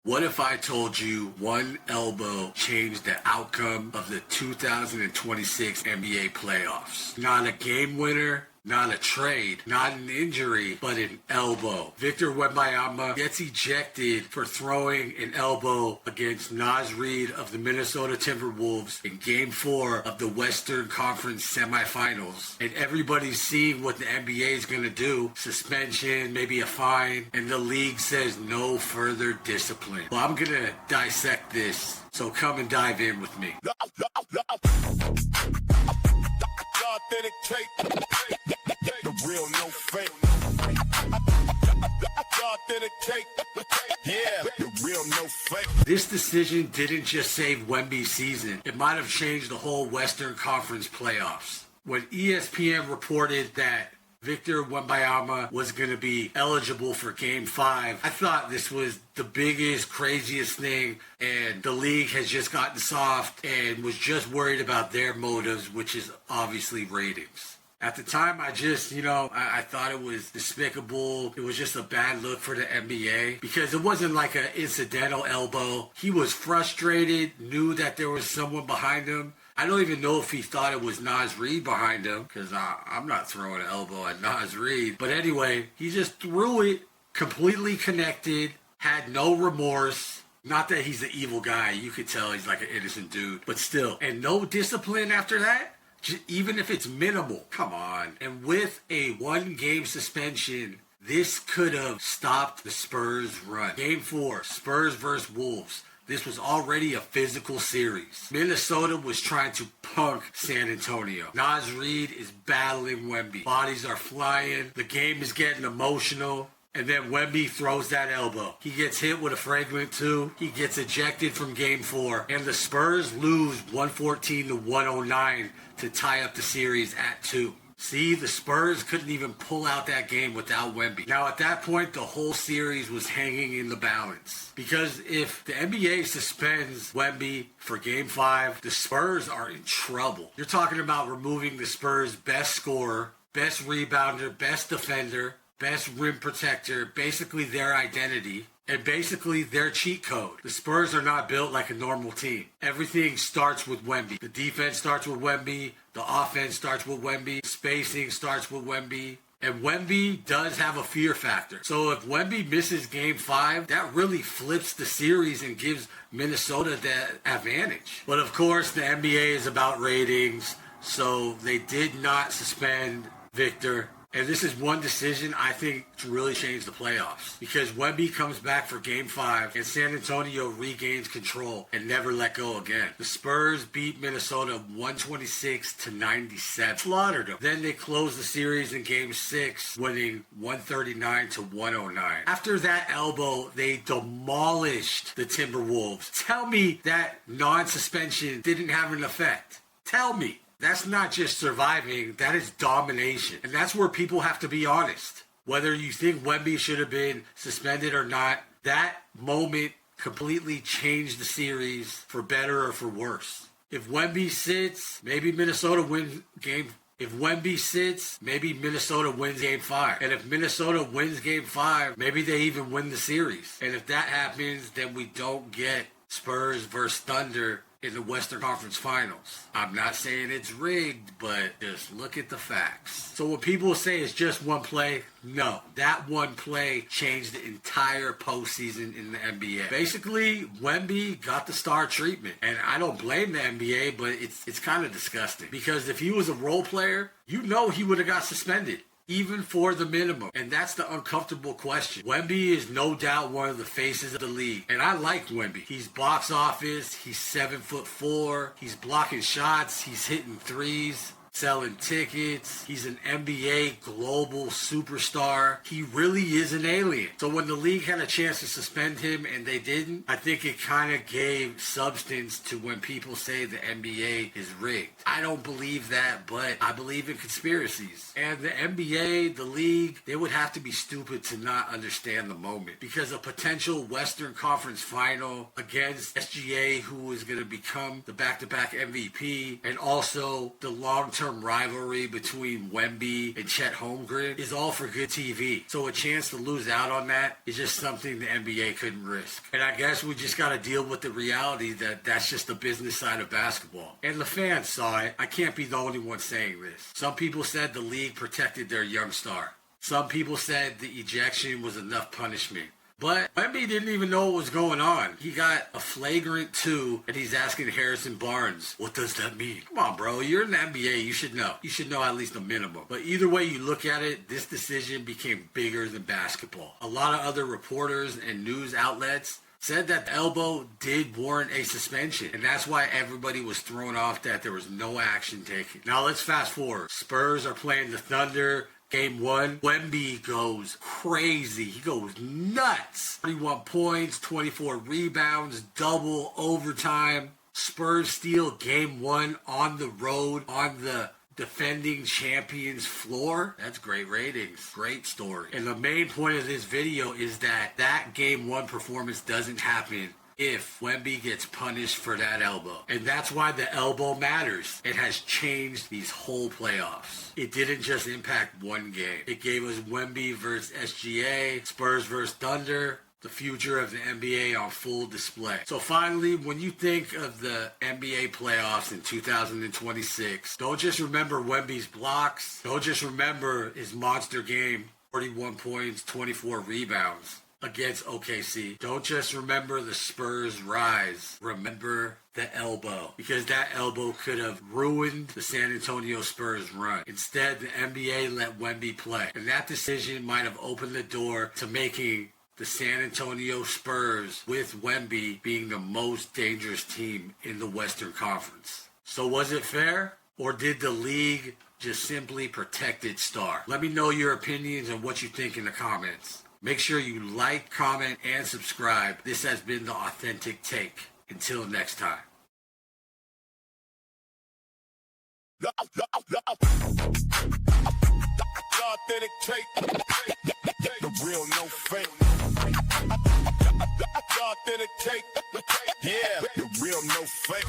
What if I told you one elbow changed the outcome of the 2026 NBA playoffs? Not a game winner, not a trade, not an injury, but an elbow. Victor Wembanyama gets ejected for throwing an elbow against Naz Reid of the Minnesota Timberwolves in Game 4 of the Western Conference semifinals. And everybody's seeing what the NBA is going to do. Suspension, maybe a fine. And the league says no further discipline. Well, I'm going to dissect this. So come and dive in with me. ThaAuthenticTake. The real, no fake. ThaAuthenticTake. Yeah, the real, no fake. This decision didn't just save Wemby's season. It might have changed the whole Western Conference playoffs. When ESPN reported that Victor Wembanyama was going to be eligible for Game 5, I thought this was the biggest, craziest thing, and the league has just gotten soft and was just worried about their motives, which is obviously ratings. At the time, I thought it was despicable. It was just a bad look for the NBA because it wasn't like an incidental elbow. He was frustrated, knew that there was someone behind him. I don't even know if he thought it was Naz Reid behind him because I'm not throwing an elbow at Naz Reid. But anyway, he just threw it, completely connected, had no remorse. Not that he's an evil guy. You could tell he's like an innocent dude. But still. And no discipline after that? Even if it's minimal. Come on. And with a one-game suspension, this could have stopped the Spurs' run. Game 4, Spurs versus Wolves. This was already a physical series. Minnesota was trying to punk San Antonio. Naz Reid is battling Wemby. Bodies are flying. The game is getting emotional. And then Wemby throws that elbow. He gets hit with a flagrant 2. He gets ejected from Game 4. And the Spurs lose 114-109 to tie up the series at 2. See, the Spurs couldn't even pull out that game without Wemby. Now, at that point, the whole series was hanging in the balance. Because if the NBA suspends Wemby for Game 5, the Spurs are in trouble. You're talking about removing the Spurs' best scorer, best rebounder, best defender, best rim protector, basically their identity, and basically their cheat code. The Spurs are not built like a normal team. Everything starts with Wemby. The defense starts with Wemby. The offense starts with Wemby. Spacing starts with Wemby. And Wemby does have a fear factor. So if Wemby misses Game 5, that really flips the series and gives Minnesota that advantage. But of course, the NBA is about ratings, so they did not suspend Victor. And this is one decision I think to really change the playoffs. Because Wemby comes back for Game 5 and San Antonio regains control and never let go again. The Spurs beat Minnesota 126-97. Slaughtered them. Then they closed the series in Game 6, winning 139-109. After that elbow, they demolished the Timberwolves. Tell me that non-suspension didn't have an effect. Tell me. That's not just surviving, that is domination. And that's where people have to be honest. Whether you think Wemby should have been suspended or not, that moment completely changed the series for better or for worse. If Wemby sits, maybe Minnesota wins Game 5. And if Minnesota wins Game 5, maybe they even win the series. And if that happens, then we don't get Spurs versus Thunder in the Western Conference Finals. I'm not saying it's rigged, but just look at the facts. So when people say it's just one play, no. That one play changed the entire postseason in the NBA. Basically, Wemby got the star treatment. And I don't blame the NBA, but it's kind of disgusting. Because if he was a role player, you know he would have got suspended. Even for the minimum. And that's the uncomfortable question. Wemby is no doubt one of the faces of the league. And I like Wemby. He's box office. He's 7'4". He's blocking shots. He's hitting threes. Selling tickets. He's an NBA global superstar. He really is an alien. So when the league had a chance to suspend him and they didn't, I think it kind of gave substance to when people say the NBA is rigged. I don't believe that, but I believe in conspiracies. And the NBA, the league, they would have to be stupid to not understand the moment. Because a potential Western Conference final against SGA, who is going to become the back-to-back MVP, and also the long-term long-term rivalry between Wemby and Chet Holmgren is all for good TV. So a chance to lose out on that is just something the NBA couldn't risk. And I guess we just got to deal with the reality that that's just the business side of basketball. And the fans saw it. I can't be the only one saying this. Some people said the league protected their young star. Some people said the ejection was enough punishment. But Wemby didn't even know what was going on. He got a flagrant 2, and he's asking Harrison Barnes, what does that mean? Come on, bro. You're in the NBA. You should know. You should know at least a minimum. But either way you look at it, this decision became bigger than basketball. A lot of other reporters and news outlets said that the elbow did warrant a suspension, and that's why everybody was thrown off that there was no action taken. Now let's fast forward. Spurs are playing the Thunder. Game 1, Wemby goes crazy. He goes nuts. 31 points, 24 rebounds, double overtime. Spurs steal Game 1 on the road on the defending champions floor. That's great ratings. Great story. And the main point of this video is that Game 1 performance doesn't happen if Wemby gets punished for that elbow. And that's why the elbow matters. It has changed these whole playoffs. It didn't just impact one game. It gave us Wemby versus SGA, Spurs versus Thunder, the future of the NBA on full display. So finally, when you think of the NBA playoffs in 2026, don't just remember Wemby's blocks. Don't just remember his monster game, 41 points, 24 rebounds against OKC. Don't just remember the Spurs' rise. Remember the elbow, because that elbow could have ruined the San Antonio Spurs run. Instead, the NBA let Wemby play, and that decision might have opened the door to making the San Antonio Spurs, with Wemby, being the most dangerous team in the Western Conference. So was it fair, or did the league just simply protect its star? Let me know your opinions and what you think in the comments. Make sure you like, comment, and subscribe. This has been The Authentic Take. Until next time. The authentic take. The real, no fake. The authentic take. Yeah, the real, no fake.